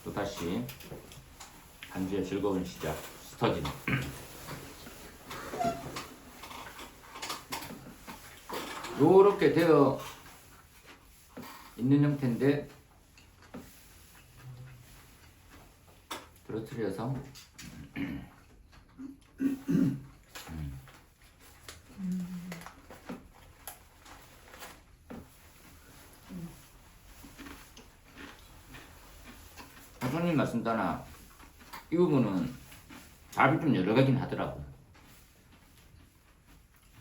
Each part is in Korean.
또다시 반주의 즐거운 시작 스터디는 요렇게 되어 있는 형태인데 떨어뜨려서 손님 말씀 따라 이 부분은 답이 좀 여러 가지는 하더라고.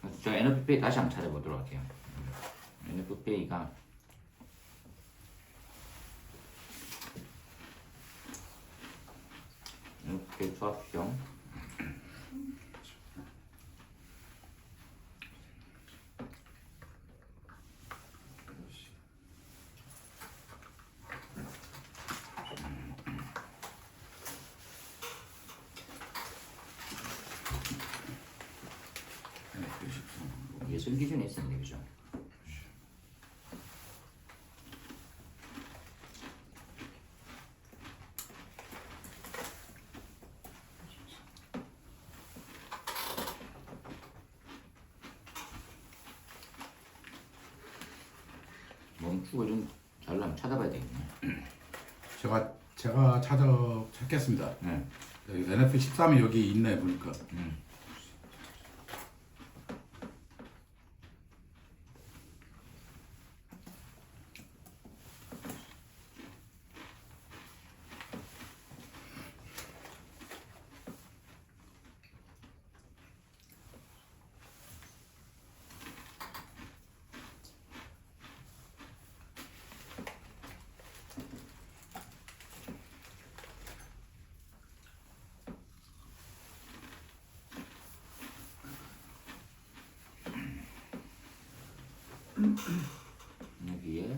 그래서 제가 NFPA 다시 한번 찾아보도록 할게요. NFPA가 NFPA 수합형 예술 기준에 있었네, 그죠? 멈추고 좀 잘라면 찾아봐야 되겠네. 제가 찾겠습니다. 네. 여기 NF 13이 여기 있네 보니까. 여기에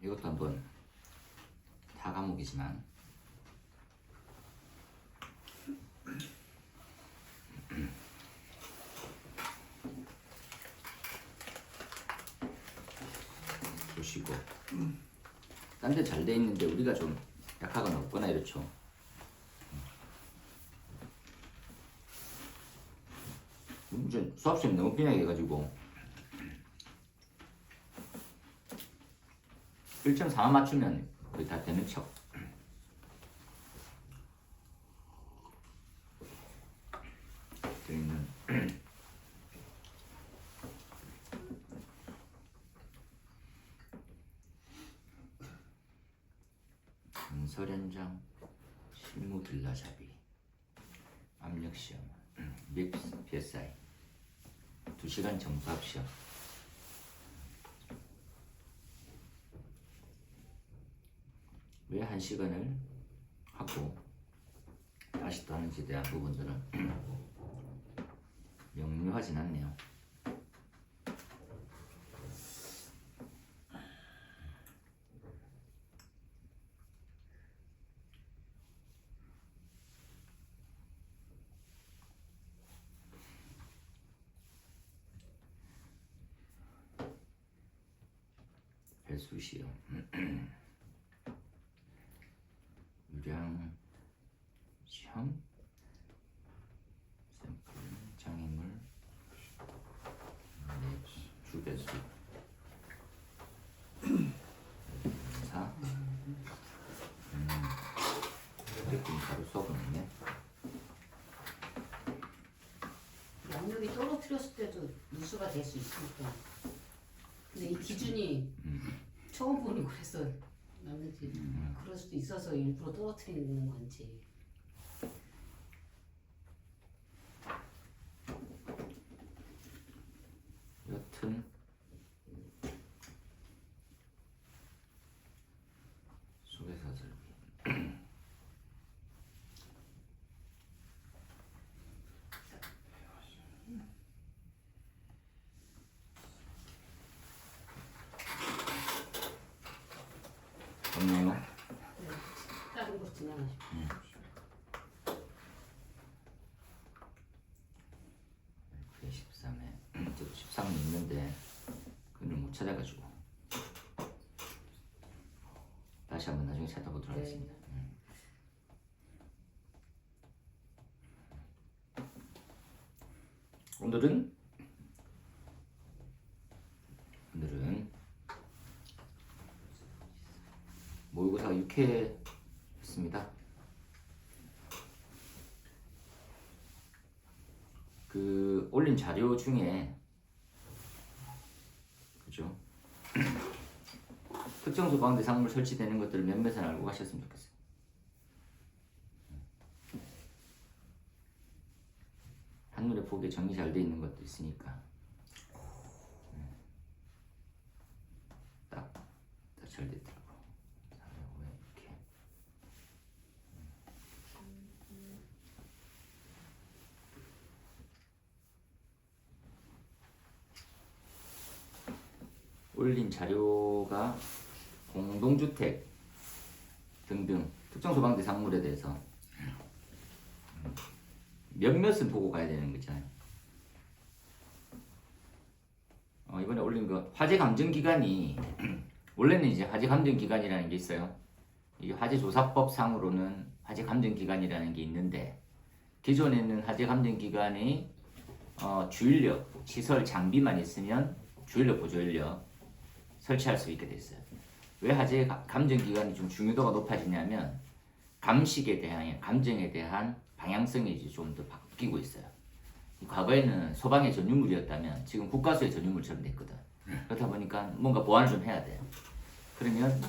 이것도 한번 다 과목이지만 보시고 딴 데 잘 돼 있는데 우리가 좀 약하거나 없거나 이렇죠. 이제 수업시험 너무 빈하게 해가지고 1.4만 맞추면 거의 다 되는 척. 되는 건설 현장 실무 길라잡이 압력 시험 믹 PSI 2시간 정수합 시험 왜 1시간을 하고 다시 또 하는지에 대한 부분들은 명료하진 않네요. 배수 시험 유량 시험 샘플 장애물 주배수 사 이렇게 바로 수업은 있네. 양력이 떨어뜨렸을 때도 누수가 될 수 있으니까. 근데 이 기준이 처음 보니 그래서 남들이 그럴 수도 있어서 일부러 떨어뜨리는 건지. 버튼 속에서 들기. 없네요. 다른 거 진행하시고. 13에 저도 13은 있는데 그걸 못 찾아가지고 다시 한번 나중에 찾아보도록 네. 하겠습니다. 오늘은 모의고사가 6회였습니다. 그 올린 자료 중에 그죠? 특정 소방 대상물 설치되는 것들을 몇몇은 알고 가셨으면 좋겠어요. 한눈에 보기에 정리 잘 돼 있는 것도 있으니까 딱 잘 됐더라고. 이렇게 올린 자료가 공동주택 등등 특정 소방 대상물에 대해서 몇몇은 보고 가야 되는 거잖아요. 이번에 올린 거 화재 감정 기간이 원래는 이제 화재 감정 기간이라는 게 있어요. 이 화재 조사법 상으로는 화재 감정 기간이라는 게 있는데 기존에는 화재 감정 기간이 주인력, 시설 장비만 있으면 주인력, 보조인력 설치할 수 있게 됐어요. 왜 화재 감정 기간이 좀 중요도가 높아지냐면 감식에 대한 감정에 대한 방향성이 이제 좀 더 바뀌고 있어요. 과거에는 소방의 전유물이었다면 지금 국가수의 전유물처럼 됐거든. 그렇다 보니까 뭔가 보완을 좀 해야 돼요. 그러면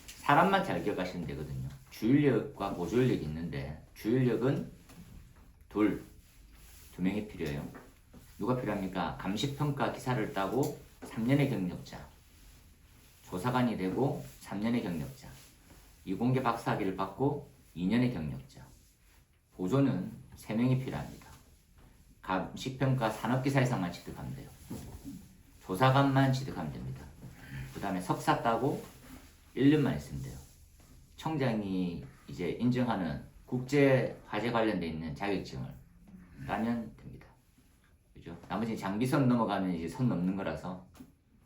사람만 잘 기억하시면 되거든요. 주인력과 보조인력이 있는데 주인력은 두 명이 필요해요. 누가 필요합니까? 감식평가 기사를 따고 3년의 경력자, 조사관이 되고 3년의 경력자, 이공계 박사학위를 받고 2년의 경력자, 보조는 3명이 필요합니다. 감식평가 산업기사에서만 취득하면 돼요. 조사관만 취득하면 됩니다. 그 다음에 석사 따고 1년만 있으면 돼요. 청장이 이제 인정하는 국제 화재 관련돼 있는 자격증을 따면 됩니다. 그죠? 나머지 장비선 넘어가면 이제 선 넘는 거라서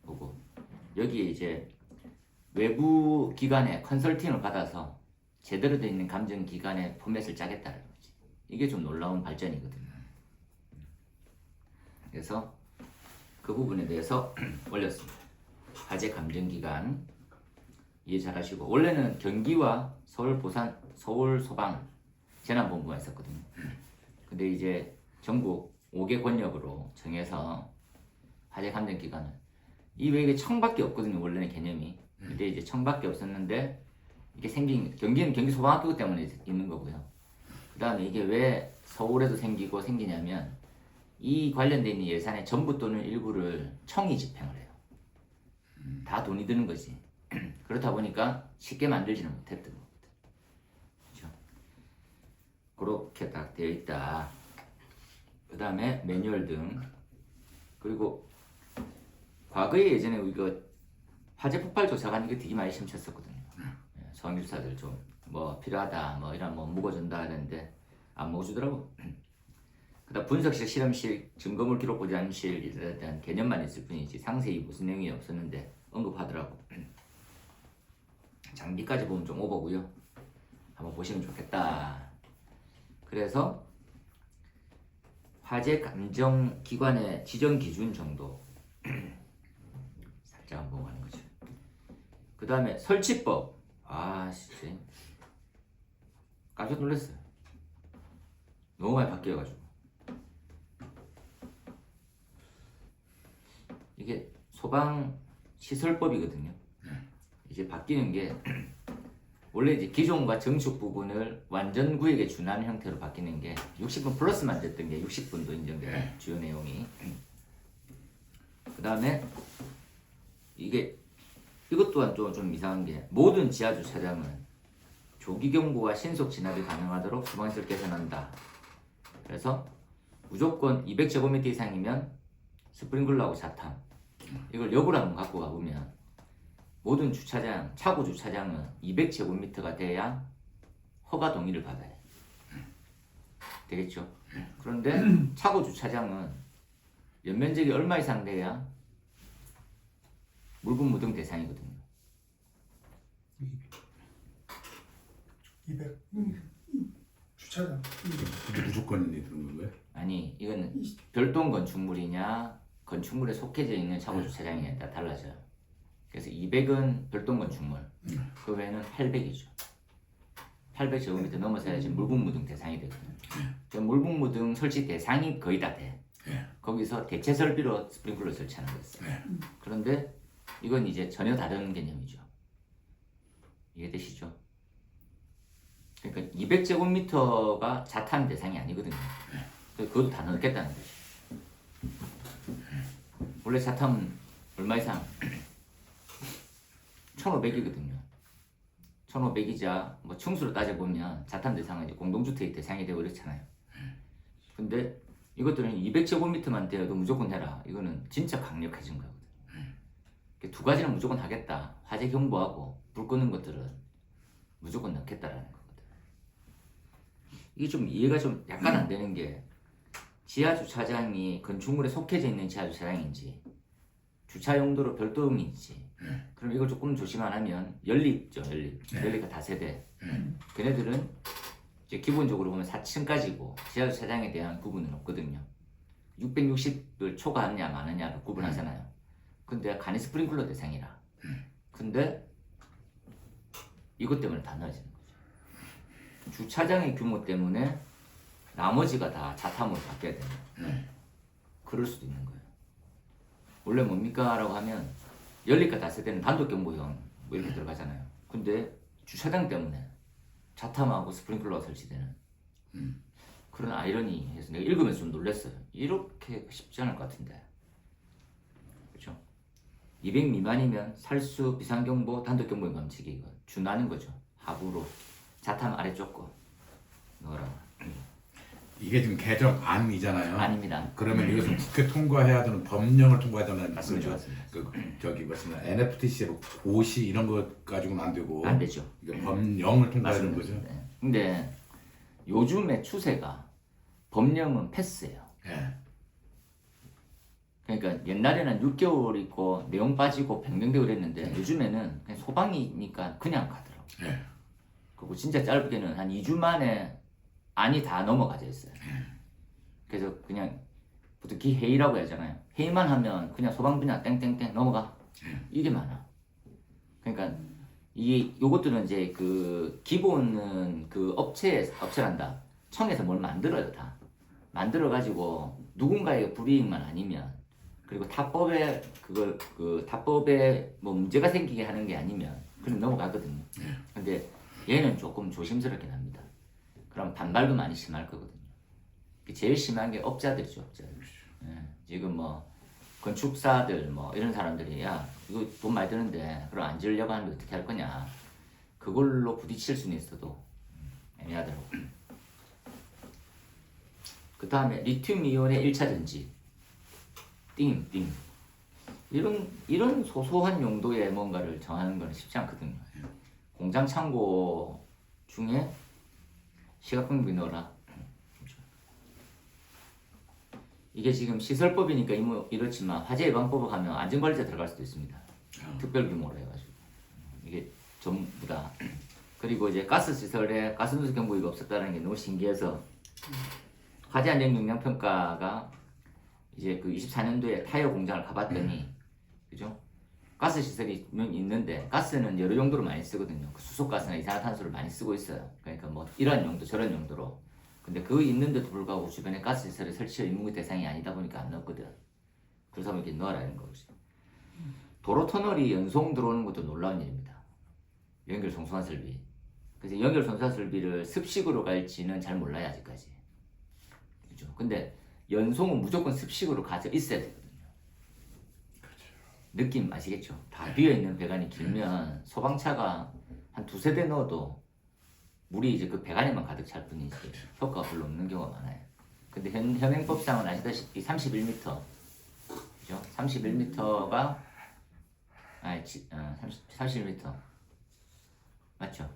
보고 여기에 이제 외부 기관에 컨설팅을 받아서 제대로 돼 있는 감정 기관의 포맷을 짜겠다는 거지. 이게 좀 놀라운 발전이거든요. 그래서 그 부분에 대해서 올렸습니다. 화재 감정 기간 이해 잘 하시고 원래는 경기와 서울, 부산, 서울 소방 재난본부가 있었거든요. 근데 이제 전국 5개 권역으로 정해서 화재 감정 기간을 이 외에 청밖에 없거든요. 원래는 개념이. 근데 이제 청밖에 없었는데 이게 생긴 경기는 경기 소방학교 때문에 있는 거고요. 그 다음에 이게 왜 서울에도 생기냐면 이 관련돼 있는 예산의 전부 또는 일부를 청이 집행을 해요. 다 돈이 드는 거지. 그렇다 보니까 쉽게 만들지는 못했던 겁니다. 그렇죠? 그렇게 딱 되어 있다. 그 다음에 매뉴얼 등 그리고 과거에 예전에 이거 화재 폭발 조사관 이거 되게 많이 시험 쳤었거든요. 소방교사들 좀 뭐 필요하다 뭐 이런 뭐 묵어준다 하는데 안 묵어주더라고. 그다음 분석실, 실험실, 증거물 기록 보존실에 대한 개념만 있을 뿐이지 상세히 무슨 내용이 없었는데 언급하더라고. 장비까지 보면 좀 오버고요. 한번 보시면 좋겠다. 그래서 화재 감정 기관의 지정 기준 정도 살짝 한번 보고 가는 거죠. 그 다음에 설치법. 진짜 깜짝 놀랐어요. 너무 많이 바뀌어가지고 이게 소방 시설법이거든요. 이제 바뀌는 게 원래 이제 기존과 정축 부분을 완전 구역에 준하는 형태로 바뀌는 게 60분 플러스만 됐던 게 60분도 인정돼요. 주요 내용이. 그 다음에 이것 또한 좀 이상한 게 모든 지하 주차장은 조기 경보와 신속 진압이 가능하도록 수방시설 개선한다. 그래서 무조건 200제곱미터 이상이면 스프링클러하고 자탐 이걸 역으로 한번 갖고 가보면 모든 주차장, 차고 주차장은 200제곱미터가 돼야 허가 동의를 받아요. 되겠죠? 그런데 차고 주차장은 연면적이 얼마 이상 돼야 물분 무등 대상이거든요. 200 주차장 무조건이 되는 건가요? 아니 이거는 별동 건축물이냐 건축물에 속해져 있는 차고 주차장이냐에 따라 달라져요. 그래서 200은 별동 건축물, 그 외에는 800이죠. 800제곱미터 넘어서야 지금 물분무등 대상이 되거든요. 그러니까 물분무등 설치 대상이 거의 다 돼. 거기서 대체 설비로 스프링클러 설치하는 거였어요. 그런데 이건 이제 전혀 다른 개념이죠. 이해되시죠? 그러니까 200제곱미터가 자탄 대상이 아니거든요. 그것도 다 넣겠다는 거죠. 원래 자탄 얼마 이상? 1500이거든요. 1500이자 뭐 층수로 따져보면 자탄 대상은 이제 공동주택 대상이 되고 그렇잖아요. 근데 이것들은 200제곱미터만 되어도 무조건 해라. 이거는 진짜 강력해진 거거든요. 두 가지는 무조건 하겠다. 화재 경보하고 불 끄는 것들은 무조건 넣겠다라는 거거든. 이게 좀 이해가 좀 약간 안 되는 게 지하 주차장이 건축물에 속해져 있는 지하 주차장인지 주차 용도로 별도인지 그럼 이걸 조금 조심 안 하면 연립죠. 연립가 다세대. 걔네들은 이제 기본적으로 보면 4층까지고 지하 주차장에 대한 구분은 없거든요. 660을 초과하느냐 마느냐로 구분하잖아요. 근데 간이 스프링클러 대상이라. 근데 이것 때문에 다 넣어지는 거죠. 주차장의 규모 때문에 나머지가 다 자탐으로 바뀌어야 되는. 그럴 수도 있는 거예요. 원래 뭡니까? 라고 하면 연립과 다세대는 단독경보형 뭐 이렇게 들어가잖아요. 근데 주차장 때문에 자탐하고 스프링클러가 설치되는 그런 아이러니해서 내가 읽으면서 좀 놀랐어요. 이렇게 쉽지 않을 것 같은데. 그렇죠? 200 미만이면 살수 비상경보 단독경보형 감지기 이거 준하는 거죠. 하부로 자탐 아래쪽 거 넣어라. 이게 지금 개정안이잖아요. 아닙니다. 그러면 이것은 국회 통과해야 되는 법령을 통과해야 되는 맞습니다. 거죠. 저기 무슨 NFTC로 고시 이런 것 가지고는 안 되고 안 되죠. 이게 법령을 통과해야 되는 거죠. 네. 근데 요즘의 추세가 법령은 패스예요. 예. 그러니까 옛날에는 6개월 있고 내용 빠지고 변경되고 그랬는데 요즘에는 그냥 소방이니까 그냥 가더라고. 예. 그리고 진짜 짧게는 한 2주 만에 안이 다 넘어가져 있어요. 그래서 그냥 보통 기회의라고 하잖아요. 회의만 하면 그냥 소방 분야 땡땡땡 넘어가. 이게 많아. 그러니까 요것들은 이제 그 기본은 그 업체란다. 청에서 뭘 만들어요 다. 만들어 가지고 누군가의 불이익만 아니면 그리고 타법에 타법에 뭐 문제가 생기게 하는 게 아니면 그냥 넘어가거든요. 근데 얘는 조금 조심스럽게 납니다. 그럼 반발도 많이 심할 거거든요. 제일 심한 게 업자들이죠, 업자들. 예, 지금 뭐 건축사들 뭐 이런 사람들이 야 이거 돈 많이 드는데 그럼 안 지으려고 하는데 어떻게 할 거냐. 그걸로 부딪힐 수는 있어도 애매하더라고. 그 다음에 리튬 이온의 1차 전지. 띵. 이런 소소한 용도의 뭔가를 정하는 건 쉽지 않거든요. 공장 창고 중에 시각공비 넣어라. 이게 지금 시설법이니까 이렇지만 화재 예방법을 하면 안전관리자 들어갈 수도 있습니다. 특별 규모로 해가지고 이게 전부 다. 그리고 이제 가스 시설에 가스 누수 경보기가 없었다는 게 너무 신기해서 화재 안전 역량 평가가 이제 그 24년도에 타이어 공장을 가봤더니 그죠? 가스 시설이 있는데 가스는 여러 용도로 많이 쓰거든요. 그 수소가스나 이산화탄소를 많이 쓰고 있어요. 그러니까 뭐 이런 용도 저런 용도로. 근데 그 있는데도 불구하고 주변에 가스 시설을 설치할 임무 대상이 아니다 보니까 안 넣었거든. 그래서 이렇게 넣어라는 거지. 도로 터널이 연송 들어오는 것도 놀라운 일입니다. 연결 송수화 설비. 그래서 연결 송수화 설비를 습식으로 갈지는 잘 몰라요 아직까지. 그죠? 근데 연송은 무조건 습식으로 가져 있어야 되거든요. 느낌 아시겠죠? 다 비어있는 배관이 길면 소방차가 한 두세 대 넣어도 물이 이제 그 배관에만 가득 찰 뿐이지 효과가 별로 없는 경우가 많아요. 근데 현행법상은 아시다시피 31m, 그죠? 31m가 31m 맞죠?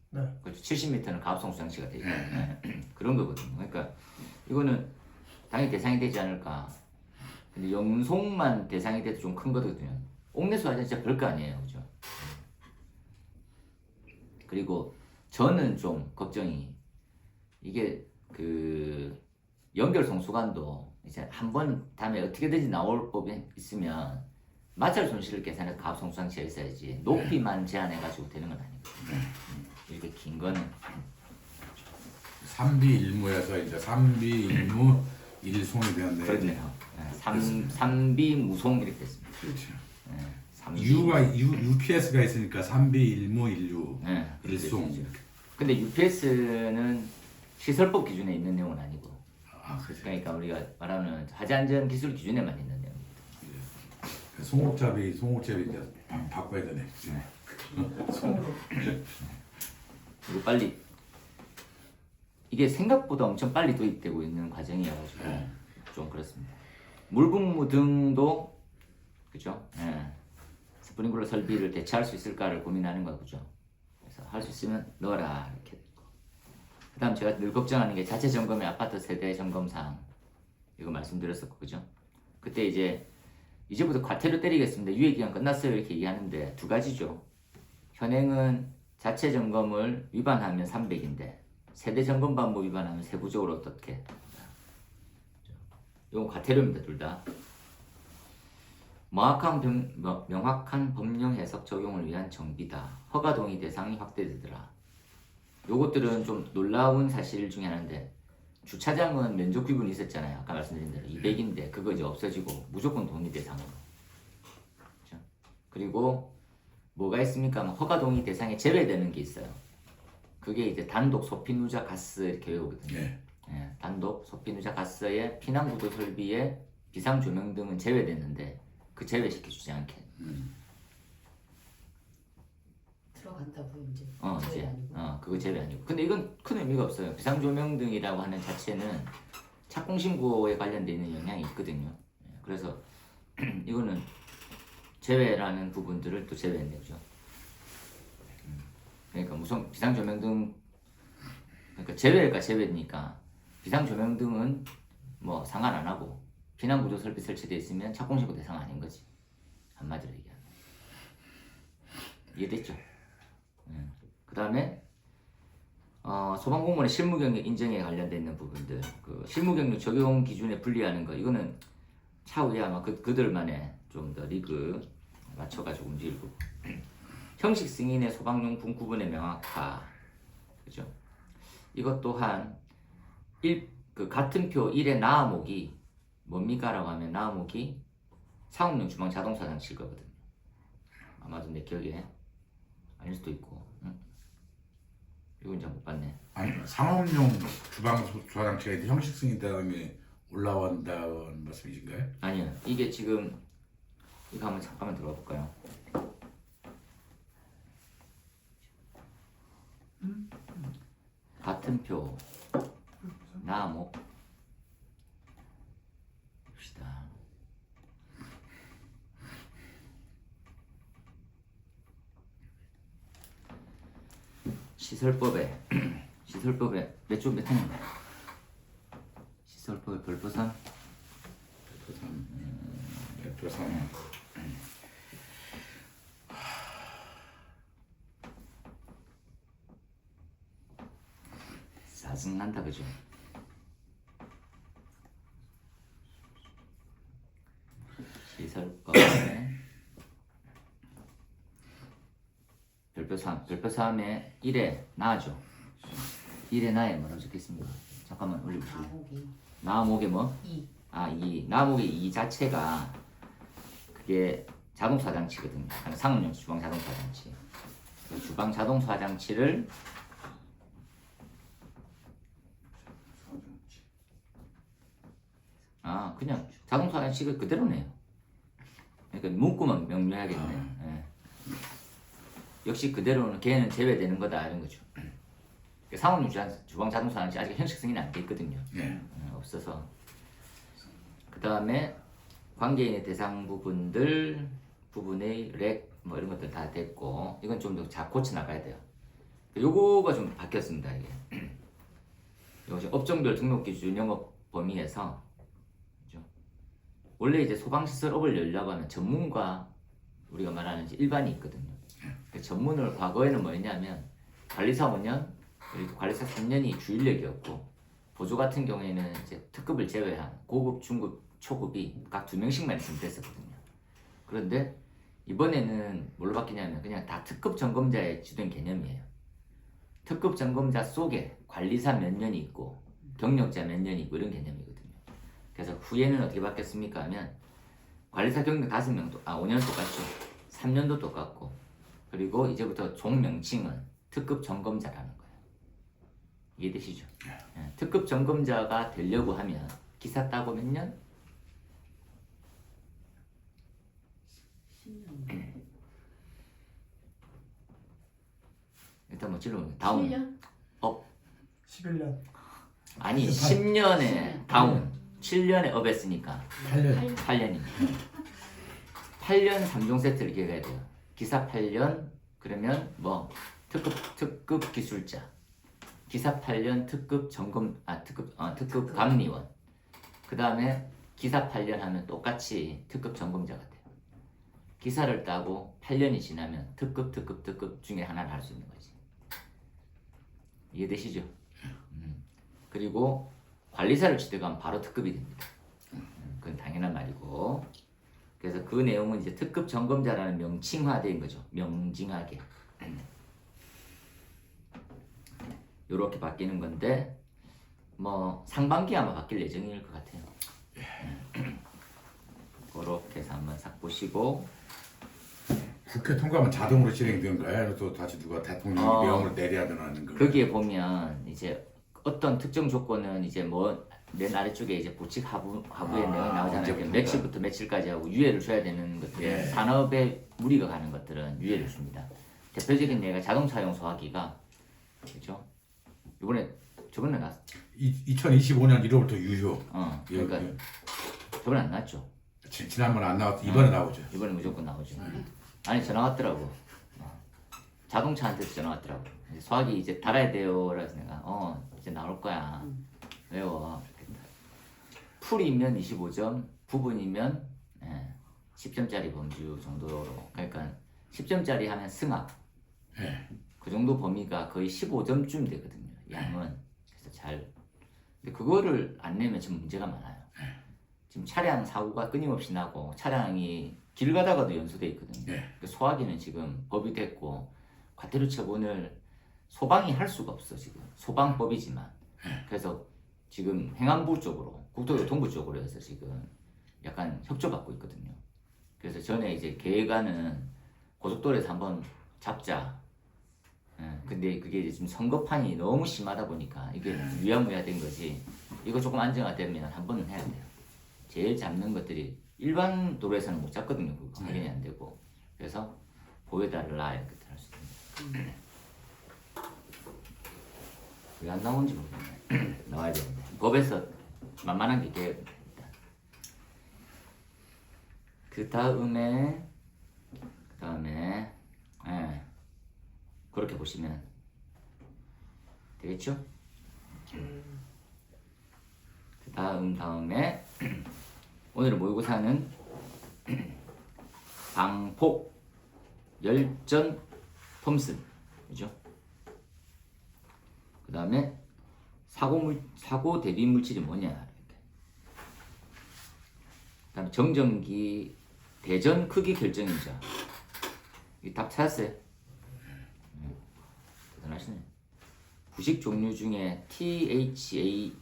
네. 그렇죠. 70m는 가압성수 장치가 되죠. 그런 거거든요. 그러니까 이거는 당연히 대상이 되지 않을까. 근데 영송만 대상이 돼도 좀 큰 거거든요. 옥내수 화재 진짜 별거 아니에요, 그죠? 그리고 저는 좀 걱정이 이게 그 연결 성수관도 이제 한 번 다음에 어떻게든지 나올 법이 있으면 마찰 손실을 계산해서 가압 성수 장치가 있어야지 높이만 제한해가지고 되는 건 아니거든요. 이렇게 긴 거는 3비 1무에서 이제 3비 1무 1송이 되었네요. 그렇네요. 3비 무송 이렇게 됐습니다. 그렇죠. 3비. UPS가 있으니까 3비 1무 1유 네, 1송. 근데 UPS는 시설법 기준에 있는 내용은 아니고, 아, 그렇죠. 그러니까 우리가 말하는 화재안전 기술 기준에만 있는 내용입니다. 송옥잡이 이제 바꿔야 되네. 손으로. 그리고 빨리 이게 생각보다 엄청 빨리 도입되고 있는 과정이어가지고 좀 그렇습니다. 물분무 등도 그죠? 스프링클러 설비를 대체할 수 있을까를 고민하는 거죠. 그래서 할 수 있으면 넣어라 이렇게. 그다음 제가 늘 걱정하는 게 자체 점검의 아파트 세대 점검 사항 이거 말씀드렸었고 그죠? 그때 이제부터 과태료 때리겠습니다. 유예기간 끝났어요 이렇게 얘기하는데 두 가지죠. 현행은 자체 점검을 위반하면 300인데 세대 점검 방법 위반하면 세부적으로 어떻게? 이건 과태료입니다 둘 다. 명확한 법령 해석 적용을 위한 정비다. 허가 동의 대상이 확대되더라. 요것들은 좀 놀라운 사실 중에 하나인데 주차장은 면적 구분이 있었잖아요. 아까 말씀드린 대로 200인데 그거 이제 없어지고 무조건 동의 대상으로. 그렇죠? 그리고 뭐가 있습니까? 허가 동의 대상에 제외되는 게 있어요. 그게 이제 단독 소피누자 가스 이렇게 외우거든요. 네. 단독 소피누자 가스의 피난구조 설비에 비상 조명 등은 제외됐는데 그 제외시켜주지 않게. 들어간다고 이제. 이제 아니고. 그거 제외 아니고. 근데 이건 큰 의미가 없어요. 비상 조명 등이라고 하는 자체는 착공 신고에 관련돼 있는 영향이 있거든요. 그래서 이거는 제외라는 부분들을 또 제외했네요, 그죠? 그러니까 무슨 비상 조명 등 그러니까 제외가 제외니까 비상 조명 등은 뭐 상관 안 하고 피난 구조 설비 설치되어 있으면 착공 신고 대상 아닌 거지. 한마디로 얘기하면. 이해됐죠? 그다음에 소방공무원의 실무 경력 인정에 관련돼 있는 부분들, 그 실무 경력 적용 기준에 분리하는 거 이거는 차후에 아마 그들만의 좀 더 리그 맞춰가지고 움직일 거고. 형식 승인의 소방용품 구분의 명확화, 그죠? 이것 또한 그 같은 표 1의 나아목이 뭡니까라고 하면 나아목이 상업용 주방 자동차 장치일 거거든요. 아마도 내 기억에 아닐 수도 있고. 이건 잘 못 봤네. 아니 상업용 주방 소장치가 이제 형식 승인 대상에 올라온다는 말씀이신가요? 아니요. 이게 지금 이거 한번 잠깐만 들어가 볼까요? 같은 표 나목 봅시다. 시설법에 몇 탄인가요? 시설법에 별표 3? 별표 3. 짜증난다 그죠? 시설법에 별표 3 별표 3에 1에 나죠. 1에 나에 뭐라고 적혀있습니까? 잠깐만 올려보시죠. 나목이 나목에 뭐? 2. 나목의 2 자체가 그게 자동차 장치거든요. 상업용 주방 자동차 장치. 그 주방 자동차 장치를 그냥 자동차 장치가 그대로네요. 그러니까 문구만 명료하겠네. 예. 역시 그대로는 걔는 제외되는 거다 이런 거죠. 상업용 주방 자동차는 아직 형식 승인이 안 돼 있거든요. 예. 없어서. 그 다음에 관계인의 대상 부분의 렉 뭐 이런 것들 다 됐고 이건 좀 더 고쳐 나가야 돼요. 요거가 좀 바뀌었습니다. 이게 요즘 업종별 등록 기준 영업 범위에서 그죠? 원래 이제 소방시설업을 열려고 하면 전문과 우리가 말하는 이제 일반이 있거든요. 그 전문을 과거에는 뭐였냐면 관리사 5년 그리고 관리사 3년이 주인력이었고 보조 같은 경우에는 이제 특급을 제외한 고급, 중급, 초급이 각 2명씩만 있으면 됐었거든요. 그런데 이번에는 뭘로 바뀌냐면 그냥 다 특급 점검자에 주된 개념이에요. 특급 점검자 속에 관리사 몇 년이 있고 경력자 몇 년이 있고 이런 개념이거든요. 그래서 후에는 어떻게 바뀌었습니까 하면 관리사 경력 5명도 5년 똑같죠. 3년도 똑같고 그리고 이제부터 종 명칭은 특급 점검자라는 거예요. 이해되시죠? 예, 특급 점검자가 되려고 하면 기사 따고 몇 년? 10년. 일단 뭐 질문 다운 7년? 11년. 아니 10년에 다운 7년에 업 했으니까 8년. 8년입니다. 8년 3종 세트를 기억해야 돼요. 기사 8년 그러면 뭐 특급 기술자 기사 8년 특급 특급 감리원 그 다음에 기사 8년 하면 똑같이 특급 점검자가 돼요. 기사를 따고 8년이 지나면 특급 중에 하나를 할 수 있는 거지. 이해되시죠? 그리고 관리사를 취득하면 바로 특급이 됩니다. 그건 당연한 말이고 그래서 그 내용은 이제 특급 점검자라는 명칭화된 거죠. 명징하게 요렇게 바뀌는 건데 뭐 상반기에 아마 바뀔 예정일 것 같아요. 그렇게 해서 한번 싹 보시고 국회 통과하면 자동으로 진행되는가요? 또 다시 누가 대통령이 명을 내려야 되는 건가요? 거기에 보면 이제 어떤 특정 조건은 이제 뭐 맨 아래쪽에 이제 부칙 하부에 내용이 나오잖아요. 언제부터인가? 며칠부터 며칠까지 하고 유예를 줘야 되는 것들, 예. 산업에 무리가 가는 것들은 유예를 줍니다. 대표적인 예가 자동차용 소화기가 그죠? 저번에 나왔. 2025년 1월부터 유효. 그러니까 예. 저번에 안 나왔죠. 지난번 안 나왔고 이번에 나오죠. 이번에 무조건 나오죠. 아니 전화 왔더라고. 자동차한테도 전화 왔더라고. 소화기 이제 달아야 돼요. 그래서 내가 이제 나올 거야. 외워. 풀이면 25점, 부분이면 10점짜리 범주 정도로. 그러니까 10점짜리 하면 승합. 예. 그 정도 범위가 거의 15점쯤 되거든요. 양은. 그래서 근데 그거를 안 내면 지금 문제가 많아요. 지금 차량 사고가 끊임없이 나고 차량이 길 가다가도 연소돼 있거든요. 예. 소화기는 지금 법이 됐고 과태료 처분을 소방이 할 수가 없어 지금. 소방법이지만. 그래서 지금 행안부 쪽으로 국토교통부 쪽으로 해서 지금 약간 협조받고 있거든요. 그래서 전에 이제 계획안은 고속도로에서 한번 잡자. 근데 그게 이제 지금 선거판이 너무 심하다 보니까 이게 위야무야된 거지. 이거 조금 안정화되면 한 번은 해야 돼요. 제일 잡는 것들이 일반 도로에서는 못 잡거든요. 그거 확인이 안 되고. 그래서 보여달라 이렇게 할 수 있습니다. 왜 안 나오는지 모르겠네. 나와야 되는데. 법에서 만만한 게 계획입니다. 그 다음에 그렇게 보시면 되겠죠? 그 다음에 오늘의 모의고사는 방폭 열전 펌슨 그죠? 그 다음에 사고 대비 물질이 뭐냐 이렇게. 그 다음에 정전기 대전 크기 결정인자 이 답 찾았어요? 대단하시네. 부식 종류 중에 THA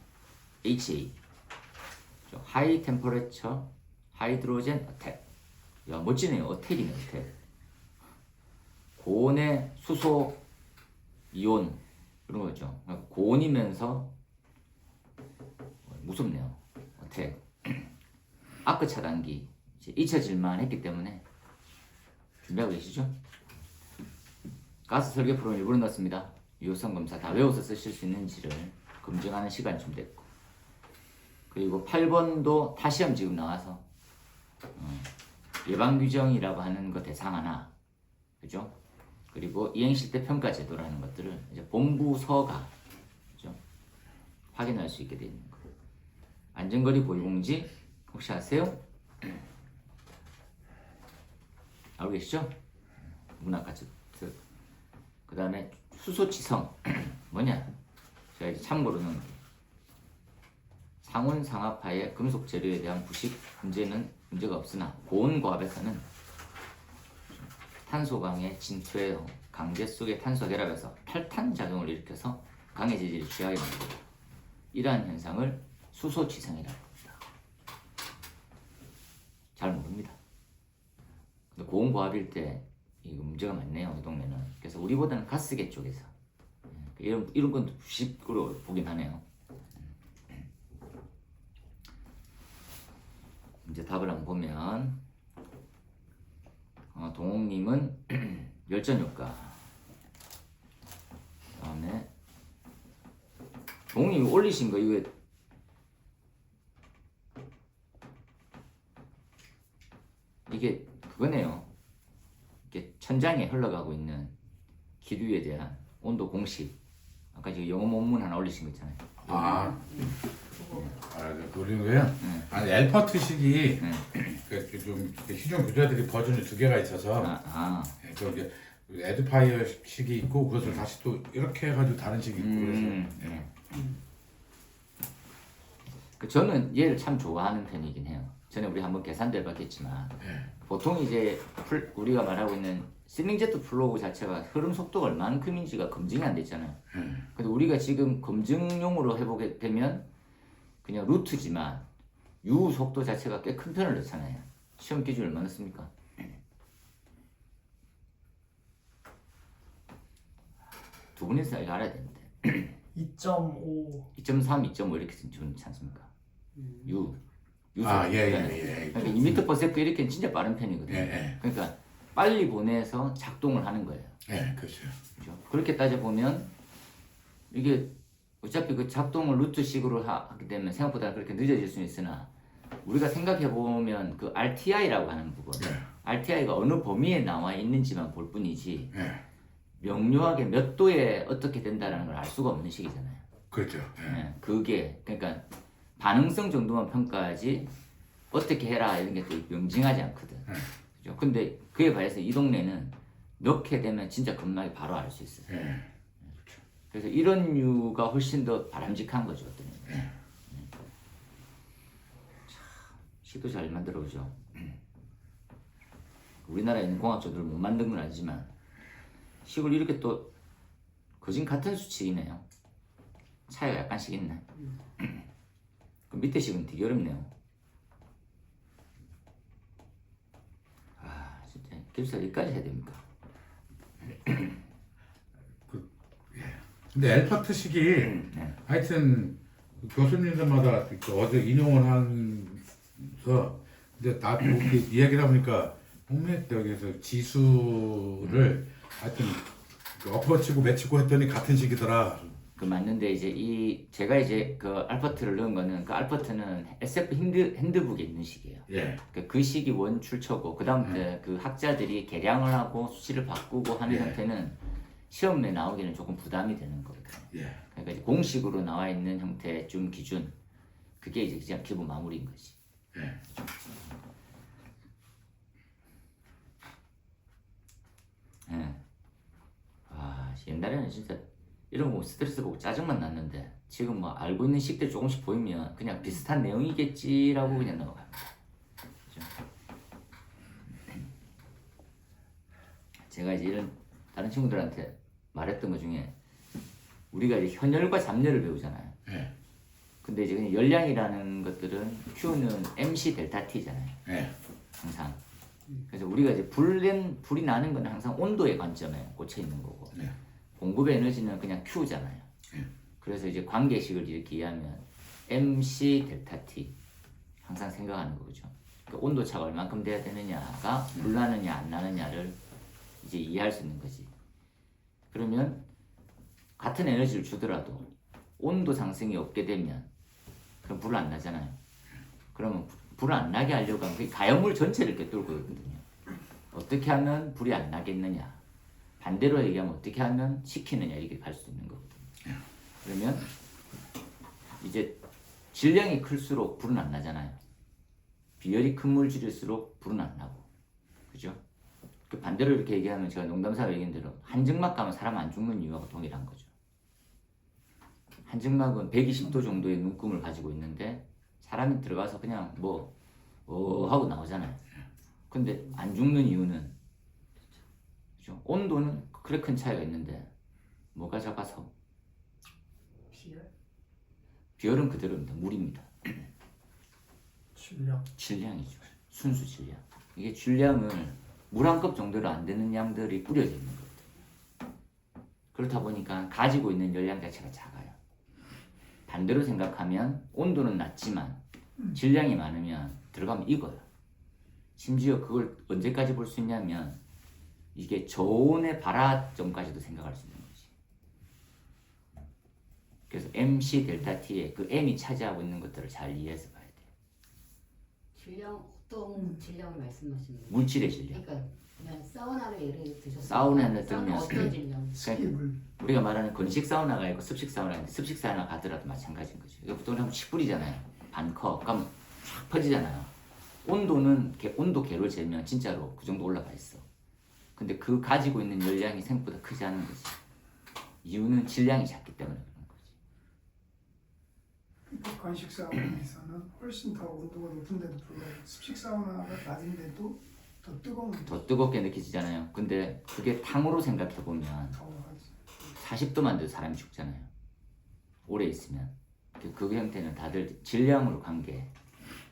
하이 템퍼레처 하이드로젠 어택. 야 멋지네요. 어택이네 어택. 고온의 수소 이온 그런 거 있죠. 고온이면서 무섭네요. 어택. 아크 차단기 이제 잊혀질만 했기 때문에 준비하고 계시죠? 가스 설계 프로그램 일부러 넣었습니다. 유효성 검사 다 외워서 쓰실 수 있는지를 검증하는 시간이 좀 됐고, 그리고 8번도 타시험 지금 나와서 예방규정이라고 하는 거 대상 하나, 그죠? 그리고 이행실태 평가 제도라는 것들을 이제 본부서가, 그죠? 확인할 수 있게 되어 있는 거예요. 안전거리 보유공지 혹시 아세요? 알고 계시죠? 문학가치. 그 다음에 수소치성 뭐냐? 제가 이제 참고로 넣은 게, 상온 상합하의 금속 재료에 대한 부식 문제가 없으나 고온고압에서는 탄소 강의 진투에 강제 속의 탄소 결합에서 탈탄 작용을 일으켜서 강의 재질이 취하게 만들고, 이러한 현상을 수소치성이라고 합니다. 잘 모릅니다. 근데 고온고압일 때 이거 문제가 많네요, 이 동네는. 그래서 우리보다는 가스계 쪽에서 이런 건 부식으로 보긴 하네요. 이제 답을 한번 보면, 동욱님은 열전효과, 그 다음에 동욱님이 올리신 거 이거 이게 그거네요. 이게 천장에 흘러가고 있는 기류에 대한 온도 공식, 아까 지금 영어 논문 하나 올리신 거 있잖아요. 그런 거예요? 아니, 엘퍼트식이 좀 시중 교재들이 버전이 두 개가 있어서 저기 에듀파이어 식이 있고, 그것을 다시 또 이렇게 해가지고 다른 식이 있고 그래서. 저는 얘를 참 좋아하는 편이긴 해요. 전에 우리 한번 계산도 해봤겠지만, 보통 이제 우리가 말하고 있는 실링제트 플로우 자체가 흐름 속도가 얼마만큼인지가 검증이 안 됐잖아요. 근데 우리가 지금 검증용으로 해보게 되면 그냥 루트지만 U 속도 자체가 꽤 큰 편을 넣잖아요. 시험 기준 얼마 넣습니까? 두 분이서 이거 알아야 되는데 2.5. 2.3, 2.5 이렇게 주지 않습니까? U 예. 그러니까 2m/s 이렇게는 진짜 빠른 편이거든요. 그러니까 빨리 보내서 작동을 하는 거예요. 그렇죠. 그렇죠? 그렇게 따져보면 이게 어차피 그 작동을 루트식으로 하게 되면 생각보다 그렇게 늦어질 수는 있으나, 우리가 생각해보면 그 RTI라고 하는 부분, RTI가 어느 범위에 나와 있는지만 볼 뿐이지 명료하게 몇 도에 어떻게 된다는 걸 알 수가 없는 식이잖아요. 그렇죠. 그게 그러니까 반응성 정도만 평가하지 어떻게 해라 이런 게 또 명징하지 않거든. 그죠? 근데 그에 반해서 이 동네는 넣게 되면 진짜 겁나게 바로 알 수 있어요. 그래서 이런 류가 훨씬 더 바람직한 거죠. 어떤 시도 잘 만들어 보죠. 우리나라에 있는 공학조들 못 만든 건 아니지만 식을 이렇게 또 거진 같은 수치이네요. 차이가 약간씩 있네. 그 밑에 식은 되게 어렵네요. 진짜 기술사 여기까지 해야 됩니까? 근데 엘퍼트식이 하여튼 교수님들마다 어제 인용을 하면서, 근데 나도 이렇게 이야기를 해보니까 홍맥 여기서 지수를 하여튼 엎어치고 매치고 했더니 같은 식이더라. 그 맞는데 이제 제가 이제 그 알퍼트를 넣은 거는, 그 알퍼트는 SF 핸드북에 있는 식이에요. 그 식이 원 출처고, 그 다음부터 그 학자들이 개량을 하고 수치를 바꾸고 하는 형태는 시험에 나오기는 조금 부담이 되는 거거든요. 그러니까 이제 공식으로 나와 있는 형태 좀 기준, 그게 이제 그냥 기본 마무리인 거지. 옛날에는 진짜 이런 거 스트레스 받고 짜증만 났는데, 지금 뭐 알고 있는 식들 조금씩 보이면 그냥 비슷한 내용이겠지라고 그냥 넘어갑니다. 그죠? 제가 이제 이런 다른 친구들한테 말했던 것 중에, 우리가 이제 현열과 잡열을 배우잖아요. 근데 이제 그냥 열량이라는 것들은 Q는 MC 델타 T잖아요. 항상. 그래서 우리가 이제 불이 나는 건 항상 온도의 관점에 꽂혀 있는 거고, 공급의 에너지는 그냥 Q잖아요. 그래서 이제 관계식을 이렇게 이해하면 MC 델타 T 항상 생각하는 거죠. 그러니까 온도차가 얼만큼 돼야 되느냐가 불 나느냐 안 나느냐를 이제 이해할 수 있는 거지. 그러면 같은 에너지를 주더라도 온도 상승이 없게 되면 그럼 불을 안 나잖아요. 그러면 불을 안 나게 하려고 하면 그 가연물 전체를 꿰뚫고 있거든요. 어떻게 하면 불이 안 나겠느냐, 반대로 얘기하면 어떻게 하면 식히느냐, 이렇게 갈 수 있는 거거든요. 그러면 이제 질량이 클수록 불은 안 나잖아요. 비열이 큰 물질일수록 불은 안 나고, 그죠? 그 반대로 이렇게 얘기하면 제가 농담삼아 얘기한 대로 한증막 가면 사람 안 죽는 이유하고 동일한 거죠. 한증막은 120도 정도의 눈금을 가지고 있는데 사람이 들어가서 그냥 하고 나오잖아요. 근데 안 죽는 이유는, 그죠? 온도는 그래 큰 차이가 있는데 뭐가 작아서? 비열? 비열은 그대로입니다. 물입니다. 질량. 질량이죠. 순수 질량. 이게 질량을 물 한 컵 정도로 안 되는 양들이 뿌려져 있는 거거든요. 그렇다 보니까 가지고 있는 열량 자체가 작아요. 반대로 생각하면 온도는 낮지만 질량이 많으면 들어가면 익어요. 심지어 그걸 언제까지 볼 수 있냐면 이게 저온의 발화점까지도 생각할 수 있는 거지. 그래서 MC 델타 T의 그 M이 차지하고 있는 것들을 잘 이해해서 봐야 돼요. 질량 어떤 질량을 말씀하시는 거예요? 물질의 질량. 그러니까 그냥 사우나를 예를 드셨어요. 사우나를 사우나 들면 어떤 질량? 습기물. 우리가 말하는 건식 사우나가 있고 습식 사우나가 있는데 습식 사우나 가더라도 마찬가지인 거죠. 이거 보통 하면 10불이잖아요. 반 컵. 그럼 쫙 퍼지잖아요. 온도는 온도 계를 재면 진짜로 그 정도 올라가 있어. 근데 그 가지고 있는 열량이 생각보다 크지 않은 거지. 이유는 질량이 작기 때문에 그런 거지. 건식 사우나에서는 훨씬 더 온도가 높은데도 불구하고 습식 사우나가 낮은데도 더 뜨거운 더 뜨겁게 느껴지잖아요. 근데 그게 탕으로 생각해보면 더 하지. 40도만 돼도 사람이 죽잖아요. 오래 있으면. 그 형태는 다들 질량으로 관계.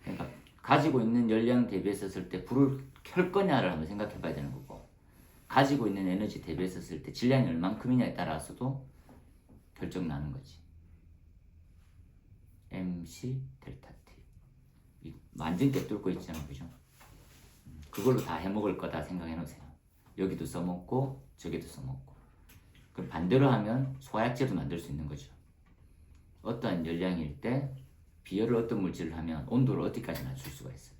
그러니까 가지고 있는 열량 대비했었을 때 불을 켤 거냐를 한번 생각해 봐야 되는 거고, 가지고 있는 에너지 대비했었을 때 질량이 얼만큼이냐에 따라서도 결정 나는 거지. MC 델타 T. 완전 꿰뚫고 있잖아요. 그죠? 그걸로 다 해먹을 거다 생각해 놓으세요. 여기도 써먹고 저기도 써먹고. 그럼 반대로 하면 소화약제도 만들 수 있는 거죠. 어떠한 열량일 때 비열을 어떤 물질을 하면 온도를 어디까지 낮출 수가 있어요.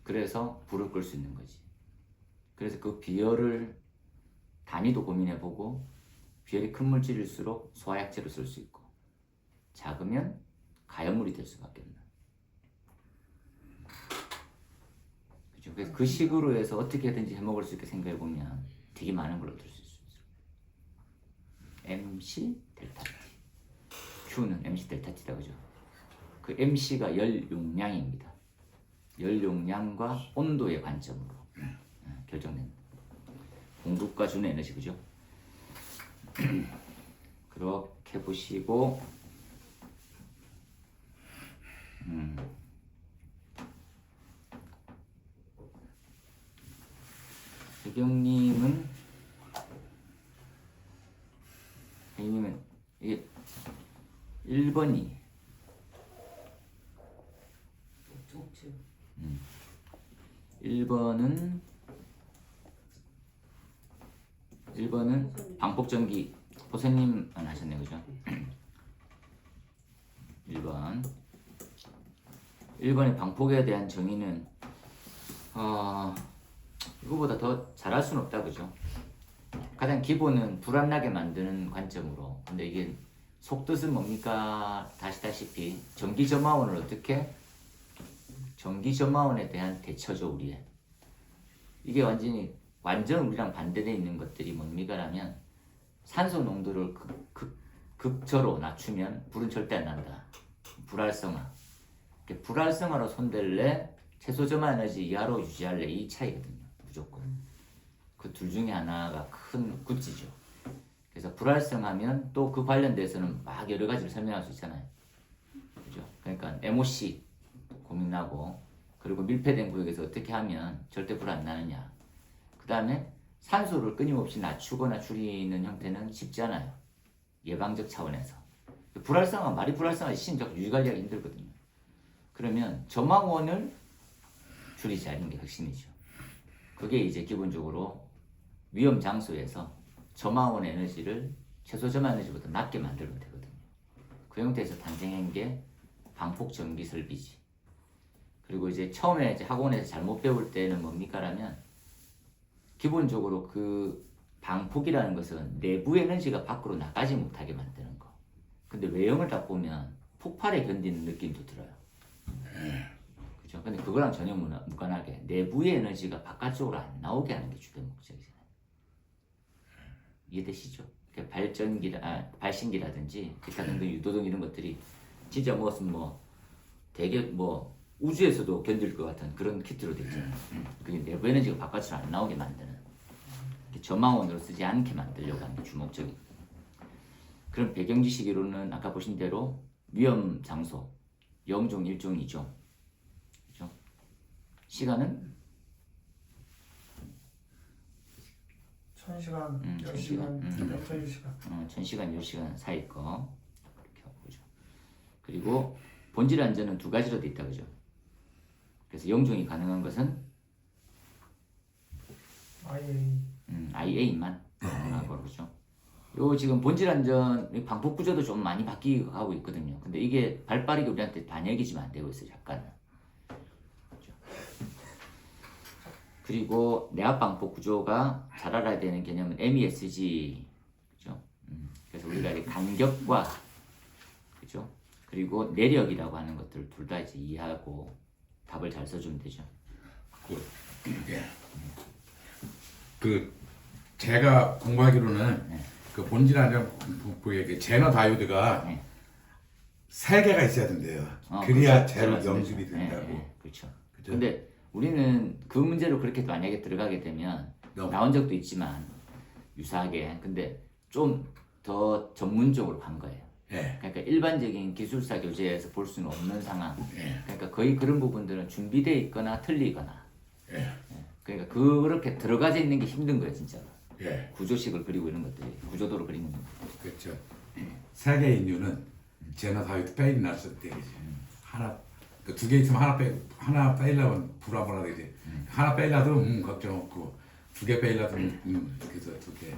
그래서 불을 끌 수 있는 거지. 그래서 그 비열을 단위도 고민해보고, 비열이 큰 물질일수록 소화약제로 쓸 수 있고, 작으면 가연물이 될 수밖에 없는. 그죠? 그래서 그 식으로 해서 어떻게든지 해먹을 수 있게 생각해보면 되게 많은 걸 얻을 수 있어요. MC 델타 T. Q는 MC 델타 T다, 그죠? 그 MC가 열 용량입니다. 열 용량과 온도의 관점으로 결정됩니다. 공급과 주는 에너지, 그죠? 그렇게 보시고, 혜경님은 이게 1번이 옥주. 1번은 방폭전기. 호세님 안 하셨네, 그죠? 1번의 방폭에 대한 정의는 이거보다 더 잘할 수는 없다, 그죠? 가장 기본은 불안나게 만드는 관점으로. 근데 이게 속뜻은 뭡니까? 다시다시피 전기점화원을 어떻게? 전기점화원에 대한 대처죠, 우리의. 이게 완전 우리랑 반대되어 있는 것들이 뭡니까라면, 산소 농도를 극저로 낮추면 불은 절대 안 난다. 불활성화. 불활성화로 손댈래, 최소 점화 에너지 이하로 유지할래, 이 차이거든요. 무조건. 그 둘 중에 하나가 큰 굿즈죠. 그래서 불활성하면 또 그 관련돼서는 막 여러 가지를 설명할 수 있잖아요. 그죠? 그러니까 MOC 고민나고, 그리고 밀폐된 구역에서 어떻게 하면 절대 불 안 나느냐. 그 다음에 산소를 끊임없이 낮추거나 줄이는 형태는 쉽지 않아요. 예방적 차원에서. 말이 불활성화, 심지어 유지관리하기 힘들거든요. 그러면 저망원을 줄이자는 게 핵심이죠. 그게 이제 기본적으로 위험 장소에서 저망원 에너지를 최소 저망 에너지보다 낮게 만들면 되거든요. 그 형태에서 탄생한 게 방폭 전기 설비지. 그리고 이제 처음에 이제 학원에서 잘못 배울 때는 뭡니까라면 기본적으로 그 방폭이라는 것은 내부 에너지가 밖으로 나가지 못하게 만드는 거. 근데 외형을 딱 보면 폭발에 견디는 느낌도 들어요. 그죠? 근데 그거랑 전혀 무관하게 내부의 에너지가 바깥쪽으로 안 나오게 하는 게 주된 목적이잖아요. 이해되시죠? 그러니까 발신기라든지 기타 등등 유도등 이런 것들이 진짜 무슨 되게 우주에서도 견딜 것 같은 그런 키트로 되어 있잖아요. 그게 내부 에너지가 바깥으로 안 나오게 만드는 저망원으로 쓰지 않게 만들려고 하는 게 주목적이거든요. 그럼 배경 지식으로는 아까 보신 대로 위험 장소 0종, 1종, 2종 그죠? 시간은 1000시간, 10시간, 1000시간 1000시간, 10시간 사이 거 이렇게 하고 그죠? 그리고 본질 안전은 두 가지로 돼 있다 그죠? 그래서 0종이 가능한 것은 IA만 하고 그죠? 요 지금 본질 안전 방폭 구조도 좀 많이 바뀌고 있거든요. 근데 이게 발빠르게 우리한테 반영이 지금 안 되고 있어요. 약간은. 그죠? 그리고 내압 방폭 구조가 잘 알아야 되는 개념은 MESG 그죠? 그래서 우리가 이제 간격과 그죠? 그리고 내력이라고 하는 것들 둘 다 이제 이해하고 답을 잘 써주면 되죠. 제가 공부하기로는 그 본질 안전부의 그 제너 다이오드가 3개가 있어야 된대요. 그래야 그렇죠. 제로 맞습니다. 연습이 된다고. 그렇죠. 그죠? 근데 우리는 그 문제로 그렇게 만약에 들어가게 되면 나온 적도 있지만 유사하게 근데 좀 더 전문적으로 간 거예요. 그러니까 일반적인 기술사 교재에서 볼 수는 없는 상황. 그러니까 거의 그런 부분들은 준비되어 있거나 틀리거나. 그러니까 그렇게 들어가져 있는 게 힘든 거예요, 진짜로. 구조식을 그리고 이런 것들이 구조도를 그리는 거. 그렇죠. 3개의 이유는 제너 다이오드 페일이 났을 때 하나 그 2개 있으면 하나 빼려면 불안불안 되지. 하나 빼려도 걱정 없고 2개 빼려도 그래서 2개.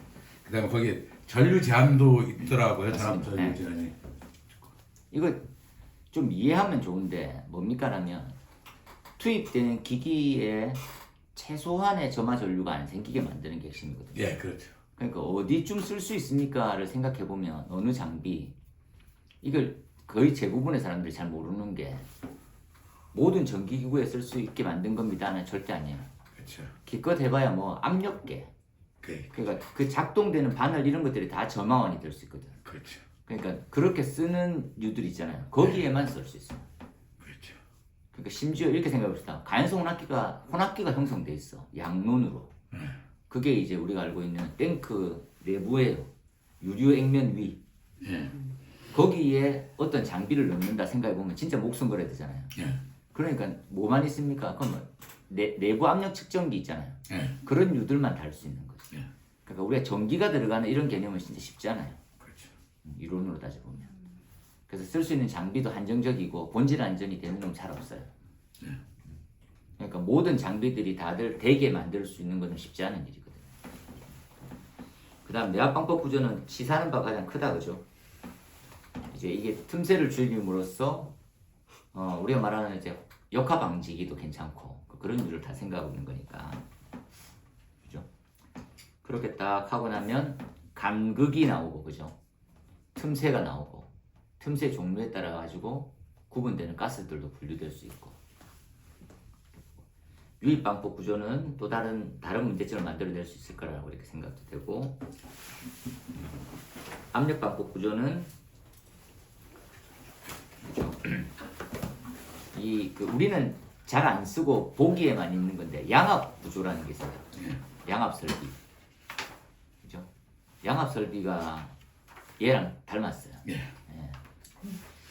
그다음에 거기에 전류 제한도 있더라고요. 전압 전류 제한이. 이거 좀 이해하면 좋은데 뭡니까라면 투입되는 기기에 최소한의 점화 전류가 안 생기게 만드는 게 핵심이거든요. 그렇죠. 그러니까 어디쯤 쓸 수 있습니까를 생각해 보면 어느 장비 이걸 거의 대부분의 사람들이 잘 모르는 게 모든 전기기구에 쓸 수 있게 만든 겁니다는 절대 아니에요. 그렇죠. 기껏 해봐야 압력계 그러니까 그 작동되는 바늘 이런 것들이 다 점화원이 될 수 있거든. 그렇죠. 그러니까 그렇게 쓰는 유들 있잖아요. 거기에만 쓸 수 있어요. 그렇죠. 그러니까 심지어 이렇게 생각해봅시다. 가연성 혼합기가 형성돼 있어. 양론으로. 그게 이제 우리가 알고 있는 탱크 내부에 유류 액면 위. 거기에 어떤 장비를 넣는다 생각해보면 진짜 목숨 걸어야 되잖아요. 그러니까 뭐만 있습니까? 그럼 내부 압력 측정기 있잖아요. 그런 유들만 달 수 있는 거죠. 그러니까 우리가 전기가 들어가는 이런 개념은 진짜 쉽지 않아요. 그렇죠. 이론으로 따져보면. 그래서 쓸 수 있는 장비도 한정적이고 본질 안전이 되는 건 잘 없어요. 그러니까 모든 장비들이 다들 되게 만들 수 있는 것은 쉽지 않은 일이거든요. 그 다음 내압 방법 구조는 시사하는 바가 가장 크다 그죠? 이제 이게 틈새를 줄임으로써 우리가 말하는 이제 역화 방지기도 괜찮고 그런 일을 다 생각하고 있는 거니까 그죠? 그렇게 딱 하고 나면 간극이 나오고 그죠? 틈새가 나오고 틈새 종류에 따라 가지고 구분되는 가스들도 분류될 수 있고 유입 방법 구조는 또 다른 문제점을 만들어낼 수 있을 거라고 이렇게 생각도 되고 압력 방법 구조는 그죠? 우리는 잘 안 쓰고 보기에만 있는 건데 양압 구조라는 게 있어요. 양압 설비. 그죠? 양압 설비가 얘랑 닮았어요.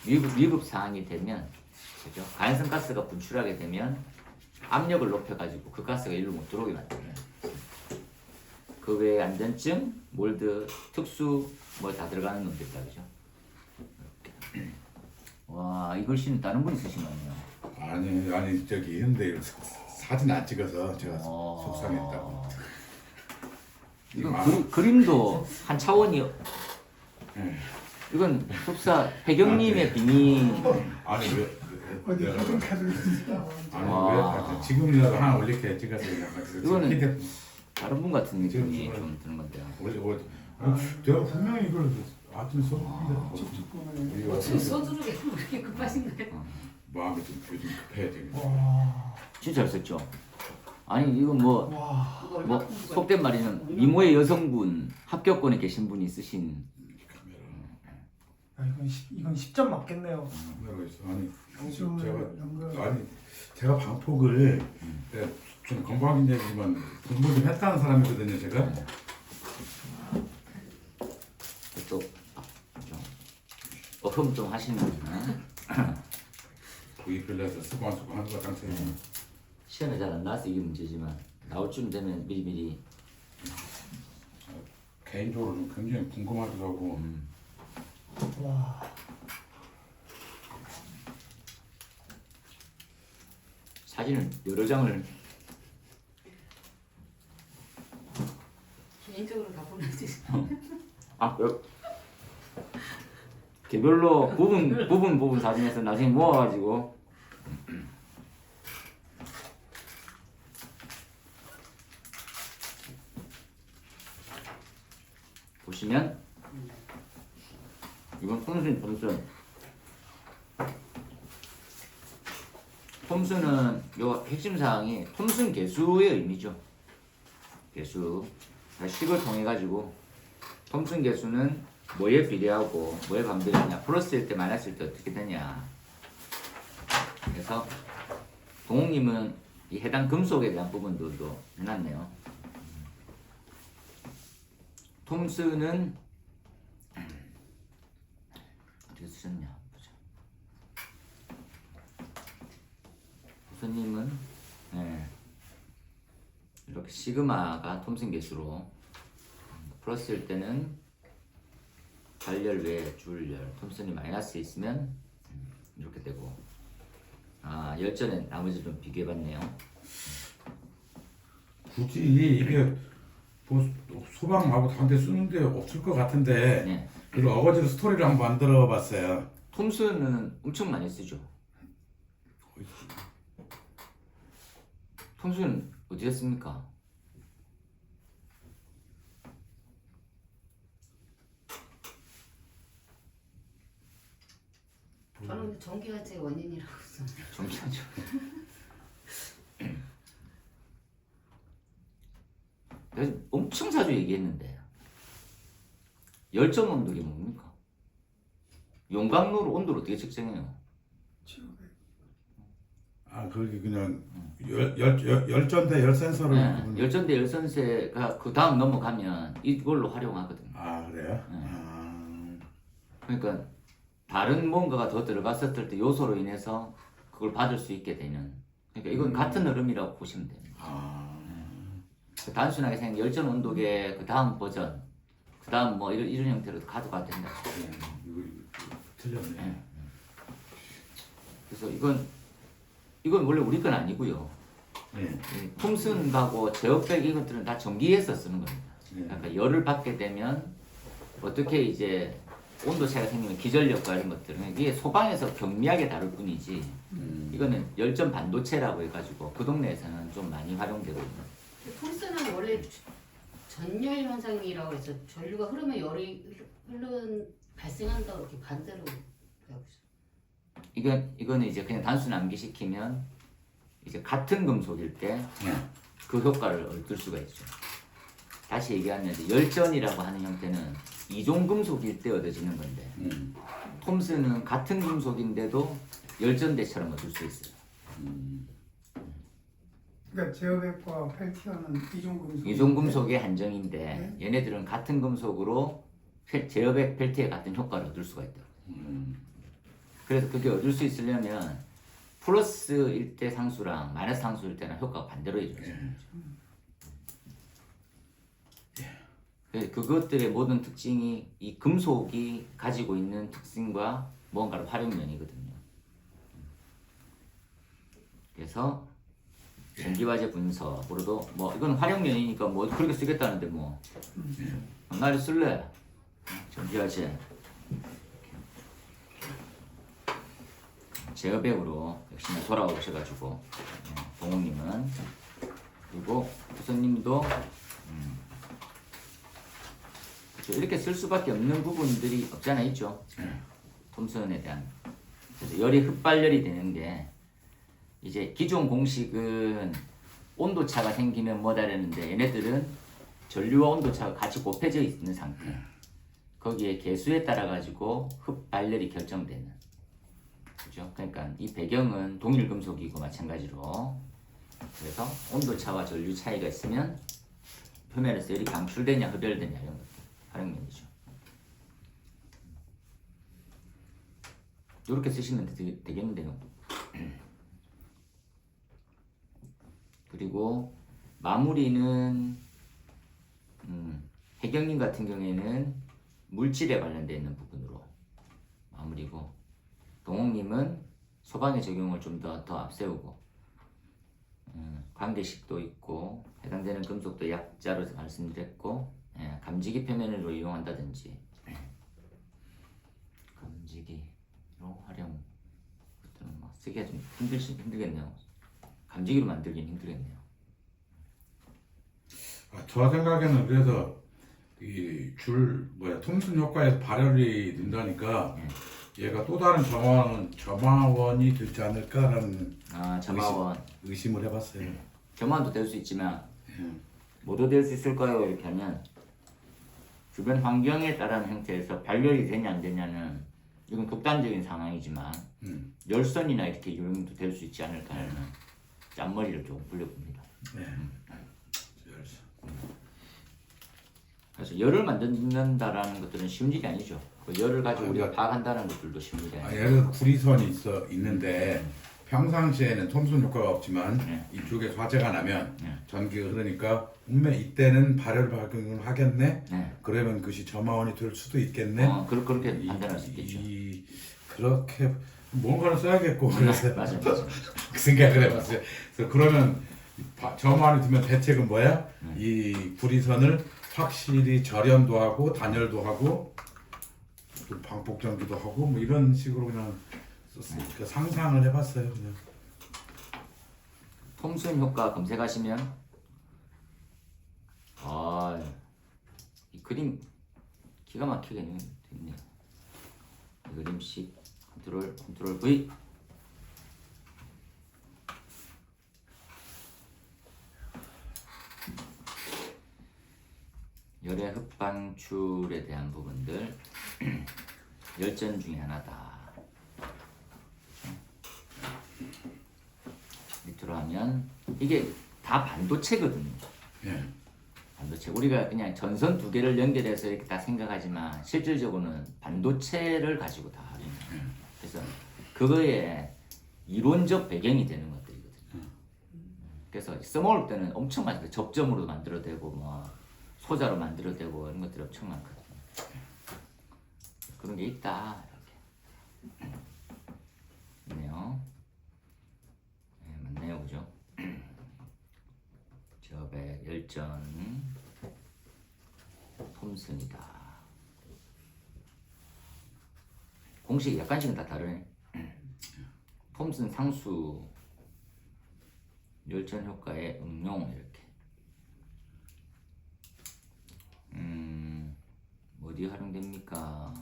위급 상황이 되면 그죠? 가연성 가스가 분출하게 되면 압력을 높여가지고 그 가스가 일로 못 들어오게 만들어요. 그 외에 안전증, 몰드, 특수 다 들어가는 놈들 있다 그죠? 이렇게. 와, 이 글씨는 다른 분이 쓰신 거 아니에요? 아니 저기 근데 사진 안 찍어서 제가 어. 속상했다고. 이건 그림도 한 차원이요. 이건 속사 혜경님의 비밀. 아니 어디 내가 사진 카드 아니 왜 지금이라도 하나 올릴게 찍어서 이거는 다른 분 같은 지금 느낌이 이거는- 좀 드는 건데요. 내가 분명히 이걸 아침에 썼는데 직접 보면 여기 어떻게 와서 서두르게 왜 이렇게 급하신가요? 마음이 좀 요즘 급해 지금. 와. 진짜 잘 썼죠. 아니 이건 뭐 와. 이거 얼마 뭐 큰 거예요? 속된 말이는 미모의 여성분 합격권에 계신 분이 쓰신 이건 10점 맞겠네요. 카메라 있어. 아니 비주얼 연극. 제가 방폭을 좀 건방진 얘기지만 공부 좀 했다는 사람이거든요 제가. 또 어흠 좀 하시는 구입빌려서 쓰고 안 쓰고 하는 거 당초에. 시험에 잘 안 나와서 이게 문제지만 나올 쯤 되면 미리미리 개인적으로 좀 굉장히 궁금하기도 하고. 와. 사진을 여러 장을 개인적으로 다 보내주세요. 개별로 부분 사진에서 나중에 모아가지고 보시면 이건 톰슨은 요 핵심 사항이 톰슨 계수의 의미죠. 계수 식을 통해 가지고 톰슨 계수는 뭐에 비례하고 뭐에 반비례하냐, 플러스일 때 마이너스일 때 어떻게 되냐. 그래서 동욱님은 이 해당 금속에 대한 부분들도 해놨네요. 톰슨은 어떻게 쓰셨냐 보자. 교수님은 이렇게 시그마가 톰슨 계수로 플러스일 때는 발열 외에 줄열, 톰슨이 마이너스에 있으면 이렇게 되고, 열전에 나머지 좀 비교해봤네요. 굳이 이게 뭐 소방하고 다른데 쓰는데 없을 것 같은데. 네. 그리고 어거지로 스토리를 한번 만들어봤어요. 톰슨은 엄청 많이 쓰죠. 톰슨 어디에 씁니까? 저는 전기화재의 원인이라고 써요. 정리하죠. 그래서 엄청 자주 얘기했는데 열전 온도가 뭡니까? 용광로 온도를 어떻게 측정해요? 그게 그냥 열전대 열센서를. 네, 열전대 열선세가 그 다음 넘어가면 이걸로 활용하거든요. 그래요? 네. 그러니까 다른 뭔가가 더 들어갔었을 때 요소로 인해서 그걸 받을 수 있게 되는. 그러니까 이건 같은 흐름이라고 보시면 됩니다. 그 단순하게 생긴 열전 온도계 그 다음 버전, 그 다음 뭐 이런 형태로 가져가도 된다. 이거 틀렸네. 그래서 이건 원래 우리 건 아니고요. 네. 톰슨하고 제어백 이것들은 다 전기에서 쓰는 겁니다. 네. 그러니까 열을 받게 되면 어떻게 이제 온도 차이가 생기면 기전력과 이런 것들은 이게 소방에서 경미하게 다룰 뿐이지, 이거는 열전 반도체라고 해가지고 그 동네에서는 좀 많이 활용되거든요. 톰슨은 원래 전열 현상이라고 해서 전류가 흐르면 열이 발생한다고 이렇게 반대로 배우고 있어요. 이거는 이제 그냥 단순 암기시키면 이제 같은 금속일 때 그 네. 효과를 얻을 수가 있죠. 다시 얘기하면 이제 열전이라고 하는 형태는 이종 금속일 때 얻어지는 건데, 톰슨은 같은 금속인데도 열전대처럼 얻을 수 있어요. 그러니까 제어백과 펠티어는 이종금속. 이종금속의 한정인데 얘네들은 같은 금속으로 제어백 펠트에 같은 효과를 얻을 수가 있다. 그래서 그게 얻을 수 있으려면 플러스일 때 상수랑 마이너스 상수일 때는 효과가 반대로 이루어져요. 그것들의 모든 특징이 이 금속이 가지고 있는 특징과 뭔가를 활용면이거든요. 그래서 전기화재 분석으로도 뭐 이건 활용면이니까 뭐 그렇게 쓰겠다는데 뭐 나를 쓸래 전기화재 제어백으로 역시나 돌아오셔가지고 동욱님은 그리고 부서님도 그렇죠. 이렇게 쓸 수밖에 없는 부분들이 없잖아 있죠. 톰슨에 대한 그래서 열이 흡발열이 되는 게 이제 기존 공식은 온도차가 생기면 뭐다라는데 얘네들은 전류와 온도차가 같이 곱해져 있는 상태. 거기에 개수에 따라 가지고 흡발열이 결정되는. 그죠? 그러니까 이 배경은 동일 금속이고 마찬가지로 그래서 온도차와 전류 차이가 있으면 표면에서 열이 방출되냐 흡열되냐 이런 것들 활용면이죠. 이렇게 쓰시면 되겠는데요. 그리고 마무리는 혜경님 같은 경우에는 물질에 관련되어 있는 부분으로 마무리고 동욱님은 소방의 적용을 좀 더 앞세우고 관계식도 있고 해당되는 금속도 약자로 말씀드렸고 감지기 표면으로 이용한다든지 감지기로 활용 것들은 뭐 쓰기가 좀 힘들겠네요. 감지기로 만들긴 힘들겠네요. 저 생각에는 그래서 이 톰슨 효과에서 발열이 된다니까 얘가 또 다른 점화원이 되지 않을까라는 점화원 의심을 해봤어요. 점화원도 될 수 있지만 뭐도 될 수 있을까요? 이렇게 하면 주변 환경에 따른 형태에서 발열이 되냐 안 되냐는 이건 극단적인 상황이지만 열선이나 이렇게 유형도 될 수 있지 않을까 하는 짠머리를 조금 불려봅니다. 그래서 열을 만든다라는 것들은 쉬운 일이 아니죠. 그 열을 가지고 우리가 파악한다는 것들도 쉬운 일이 아니죠. 예를 들어 구리선이 있는데 평상시에는 톰슨 효과가 없지만 이쪽에 화재가 나면 전기가 흐르니까 분명 이때는 발열 발생을 하겠네. 그러면 그것이 점화원이 될 수도 있겠네. 그렇게 판단할 수 있겠죠. 그렇게 뭔가를 써야겠고 그래서 맞아. 그 생각을 해봤어요. 그래서 그러면 점화원이 되면 대책은 뭐야? 이 구리선을 확실히 절연도 하고 단열도 하고 또 방폭 전기도 하고 뭐 이런 식으로 그냥 그 상상을 해봤어요. 그냥. 톰슨 효과 검색하시면 이 그림 기가 막히게 됐네요. 이 그림씩 컨트롤 V 열의 흡방출에 대한 부분들 열전 중에 하나다. 밑으로 하면 이게 다 반도체거든요. 반도체 우리가 그냥 전선 두 개를 연결해서 이렇게 다 생각하지만 실질적으로는 반도체를 가지고 다 하는 거예요. 그래서 그거에 이론적 배경이 되는 것들이거든요. 그래서 써먹을 때는 엄청 많아요. 접점으로 만들어도 되고 뭐 소자로 만들어도 되고 이런 것들이 엄청 많거든요. 그런 게 있다 이렇게 있네요. 맞네요, 그죠? 저배 열전 톰슨이다. 공식이 약간씩은 다 다르네. 톰슨 상수 열전 효과의 응용 이렇게. 어디 활용됩니까?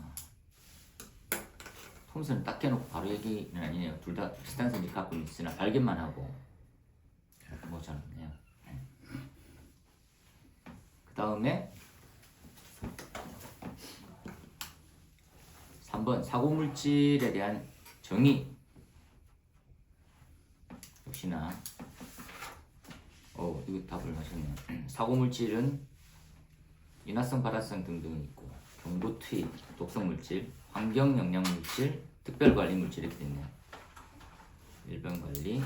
톰슨은 딱 해놓고 바로 얘기는 아니네요. 둘 다 비슷한 성질 갖고 있으나 발견만 하고 뭐지 않네요. 그 다음에 3번 사고물질에 대한 정의. 역시나 이거 답을 하셨네요. 사고물질은 인화성, 발화성 등등이 있고 경고 투입, 독성물질, 환경영향물질, 특별관리물질 이렇게 있네요. 일반관리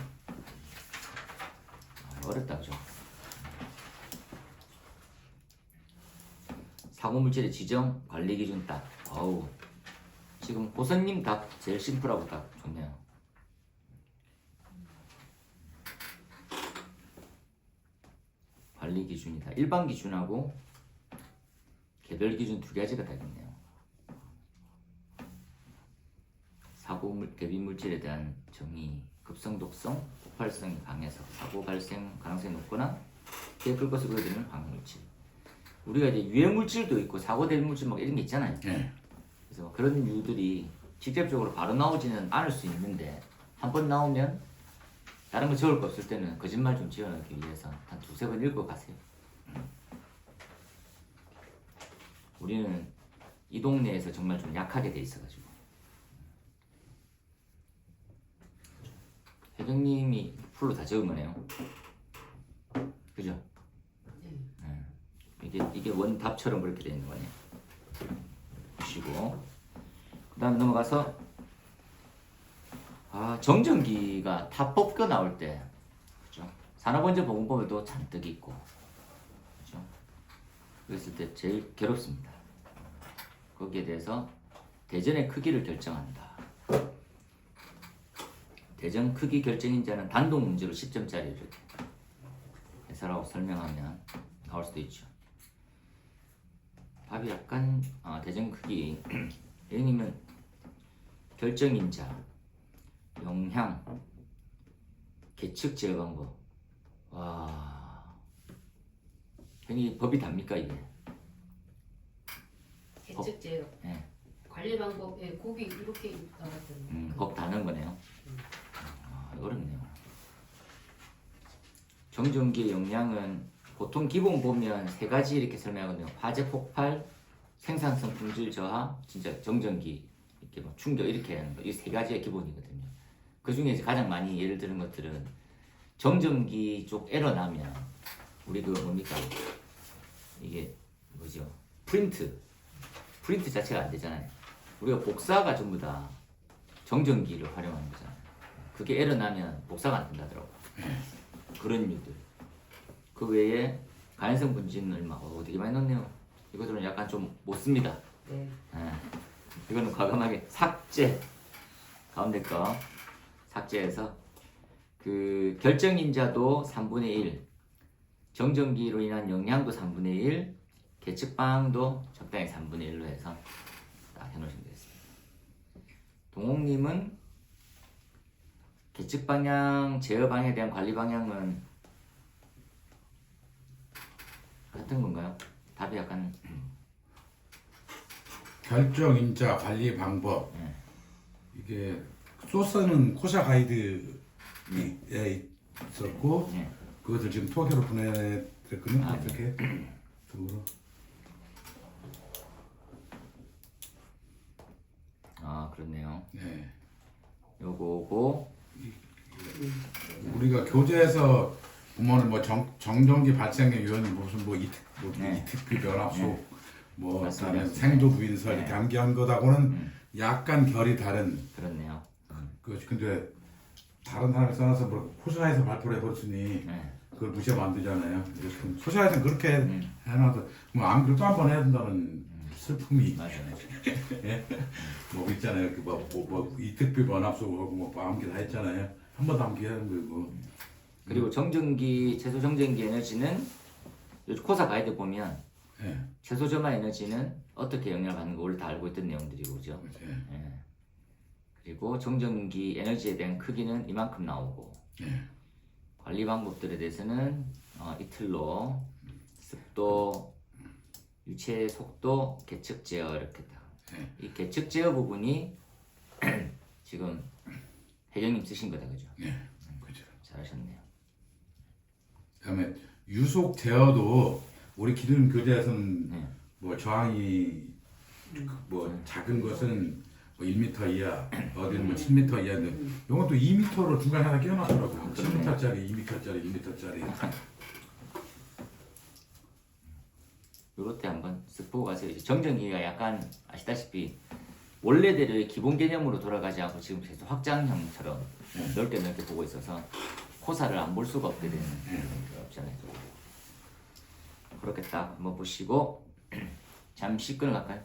어렵다 그죠? 사고물질의 지정, 관리기준 딱 지금 고선님 답 제일 심플하고 딱 좋네요. 관리 기준이다. 일반 기준하고 개별 기준 두 가지가 다 있네요. 대비 물질에 대한 정의, 급성, 독성, 폭발성이 강해서 사고 발생 가능성이 높거나 피해 끌 것을 보여주는 방해물질. 우리가 이제 유해 물질도 있고 사고 대비 물질 막 이런 게 있잖아요. 그래서 그런 이유들이 직접적으로 바로 나오지는 않을 수 있는데 한 번 나오면 다른 거 적을 거 없을 때는 거짓말 좀 지어내기 위해서 한 두세 번 읽고 가세요. 우리는 이 동네에서 정말 좀 약하게 돼 있어가지고. 혜경님이 풀로 다 적은 거네요. 그죠? 이게 원답처럼 그렇게 되어 있는 거네요. 보시고 그 다음에 넘어가서 정전기가 다 뽑겨 나올 때, 그죠? 산업안전보건법에도 잔뜩 있고, 그죠? 그랬을 때 제일 괴롭습니다. 거기에 대해서 대전의 크기를 결정한다. 대전 크기 결정인자는 단독 문제로 10점짜리를 해설하고 설명하면 나올 수도 있죠. 답이 약간 대전 크기 예님은 결정인자, 영향, 계측 제어 방법. 와, 형이 법이 답니까 이게? 계측 제어. 네. 관리 방법에 곱이 이렇게 나왔거든요. 법 다는 거네요. 어렵네요. 정전기의 영향은 보통 기본 보면 세 가지 이렇게 설명하거든요. 화재 폭발, 생산성 품질 저하, 진짜 정전기 이렇게 뭐 충격 이렇게 하는 거. 이 세 가지가 기본이거든요. 그 중에 이제 가장 많이 예를 드는 것들은 정전기 쪽 에러 나면 우리 그거 뭡니까? 이게 뭐죠? 프린트 자체가 안 되잖아요. 우리가 복사가 전부 다 정전기를 활용하는 거잖아요. 그게 에러 나면 복사가 안 된다더라고. 그런 이유들. 그 외에 가연성 분진 얼마 되게 많이 넣네요. 이것들은 약간 좀 못 씁니다. 네. 이거는 과감하게 삭제. 가운데 거 삭제해서 그 결정인자도 3분의 1, 정전기로 인한 영향도 3분의 1, 계측방도 적당히 3분의 1로 해서 딱 해놓으시면 되겠습니다. 동옥님은 계측 방향, 제어 방향에 대한 관리 방향은 같은 건가요? 답이 약간 결정인자 관리 방법. 이게 소스는 코샤 가이드에 있었고 그것을 지금 토기로 보내드렸거든요. 어떻게? 쪽으로. 그렇네요. 네. 요거고 우리가 교재에서 보면은 뭐 정전기 발생의 요인이 무슨 뭐 이특비 변압소 뭐 맞습니다. 그다음에 생도 부인설 이렇게 암기한 것하고는 약간 결이 다른. 그렇네요. 근데 다른 사람이 써놔서 뭐 코샤에서 발표를 해버렸으니 그걸 무시하면 안 되잖아요. 코샤에서 그렇게 해놔서 뭐 암기를 또 한 번 해야 된다는 슬픔이 맞아요. 예? 뭐 있잖아요. 뭐 이특비 변압소하고 뭐 암기 다 했잖아요. 한 번 더 암기하는 거고. 그리고 정전기, 최소 정전기 에너지는 요 코사 가이드 보면 최소 점화 에너지는 어떻게 영향을 받는 거 원래 다 알고 있던 내용들이고 그죠? 예. 그리고 정전기 에너지에 대한 크기는 이만큼 나오고 관리 방법들에 대해서는 이틀로 습도, 유체 속도, 계측 제어 이렇게 다. 이 계측 제어 부분이 지금 혜경님 쓰신 거다 그죠? 그죠. 잘하셨네요. 그다음에 유속 제어도 우리 기존 교재에서는 뭐 저항이 뭐 작은 것은 뭐 1m 이하, 어디는 뭐 10m 이하인데 이건 또 2m로 중간에 하나 끼워놨더라고요. 10m짜리, 2m짜리, 2m짜리. 요럴 때 한번 쓱 보고 가세요. 이제 정전기가 약간 아시다시피 원래대로의 기본 개념으로 돌아가지 않고 지금 계속 확장형처럼 넓게 보고 있어서 코사를 안 볼 수가 없게 되는 그런 없잖아요. 그렇게 딱 한번 보시고 잠시 끊어갈까요?